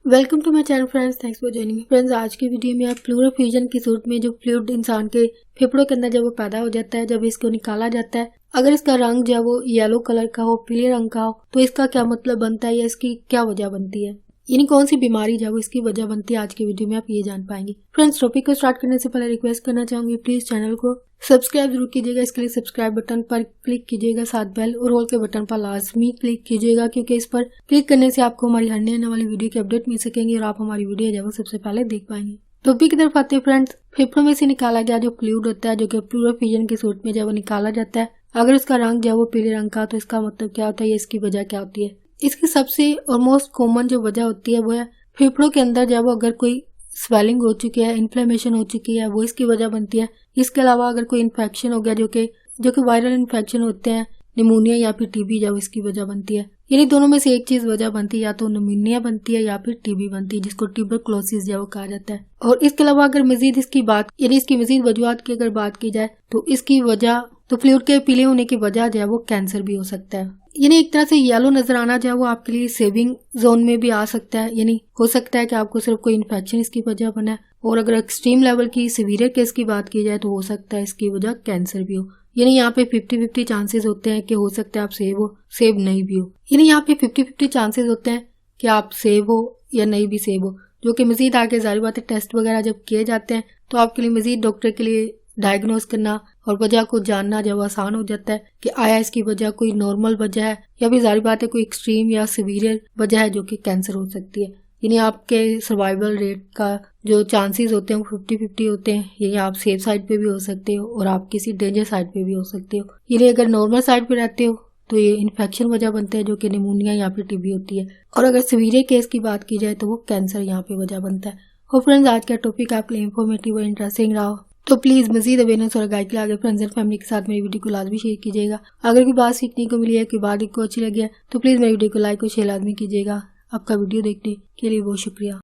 Welcome to my channel friends, thanks for joining friends. आज की video में आप प्लूरल फ्यूजन की सूरत में जो फ्लूइड इंसान के फेफड़ों के अंदर जब वो पैदा हो जाता है, जब इसको निकाला जाता है, अगर इसका रंग जो है वो येलो कलर का हो, पीले रंग का हो, तो इसका क्या मतलब बनता है या इसकी क्या वजह बनती है, यानी कौन सी बीमारी जो है वो इसकी वजह बनती है। आज की वीडियो में आप ये जान पाएंगे। फ्रेंड्स, टॉपिक को स्टार्ट करने से पहले रिक्वेस्ट करना चाहूंगी, प्लीज चैनल को सब्सक्राइब जरूर कीजिएगा। इसके लिए सब्सक्राइब बटन पर क्लिक कीजिएगा, साथ बेल और ऑल के बटन पर लाजमी क्लिक कीजिएगा, क्योंकि इस पर क्लिक करने से आपको हमारी हर नई आने वाली वीडियो की अपडेट मिल सकेंगे और आप हमारी वीडियो जो है सबसे पहले देख पाएंगे। टॉपिक की तरफ आते हैं फ्रेंड्स। फेफड़ों में से निकाला गया जो फ्लूइड होता है, जो कि प्लूरल फ्यूजन की सूरत में जब वो निकाला जाता है, अगर उसका रंग जो है वो पीले रंग का, तो इसका मतलब क्या होता है, इसकी वजह क्या होती है। इसकी सबसे और मोस्ट कॉमन जो वजह होती है वो है फेफड़ों के अंदर जब अगर कोई स्वेलिंग हो चुकी है, इन्फ्लेमेशन हो चुकी है, वो इसकी वजह बनती है। इसके अलावा अगर कोई इन्फेक्शन हो गया, जो कि वायरल इन्फेक्शन होते हैं, निमोनिया या फिर टीबी, जब इसकी वजह बनती है। यानी दोनों में से एक चीज वजह बनती है, या तो निमोनिया बनती है या फिर टीबी बनती है, जिसको ट्यूबरक्लोसिस जो कहा जाता है। और इसके अलावा अगर मजीद इसकी मजीद वजूहात की अगर बात की जाए, तो इसकी वजह तो फ्लूइड के पीले होने की वजह जो है वो कैंसर भी हो सकता है। यानी एक तरह से येलो नजर आना जो है वो आपके लिए सेविंग जोन में भी आ सकता है। यानी हो सकता है कि आपको सिर्फ कोई इन्फेक्शन इसकी वजह बना है, और अगर एक्सट्रीम लेवल की सीवियर केस की बात की जाए तो हो सकता है इसकी वजह कैंसर भी हो। यानी यहाँ पे 50-50 चांसेस होते हैं कि हो सकता है आप सेव नहीं भी हो। यानी यहाँ पे 50-50 चांसेस होते हैं कि आप सेव हो या नहीं भी सेव हो, जो कि मजीद आगे जारी बात है टेस्ट वगैरह जब किए जाते हैं तो आपके लिए मजीद डॉक्टर के लिए डायग्नोस करना और वजह को जानना जब आसान हो जाता है कि आया इसकी वजह कोई नॉर्मल वजह है या फिर जारी बात है कोई एक्सट्रीम या सीवियर वजह है जो कि कैंसर हो सकती है। यानी आपके सर्वाइवल रेट का जो चांसेस होते हैं वो 50-50 होते हैं। यानी आप सेफ साइड पे भी हो सकते हो और आप किसी डेंजर साइड पे भी हो सकते हो। यानी अगर नॉर्मल साइड पे रहते हो तो ये इन्फेक्शन वजह बनते हैं, जो कि निमोनिया या फिर टीबी होती है, और अगर सीवियर केस की बात की जाए तो वो कैंसर यहाँ पे वजह बनता है। और फ्रेंड्स, आज का टॉपिक आपके लिए इन्फॉर्मेटिव और इंटरेस्टिंग रहा हो तो प्लीज मजीद अवेयरनेस और गाइड के लिए आगे फ्रेंड्स एंड फैमिली के साथ मेरी वीडियो को लाजमी शेयर कीजिएगा। अगर कोई बात सीखने को मिली है, कोई बात को अच्छी लगी है, तो प्लीज मेरी वीडियो को लाइक और शेयर लाजमी कीजिएगा। आपका वीडियो देखने के लिए बहुत शुक्रिया।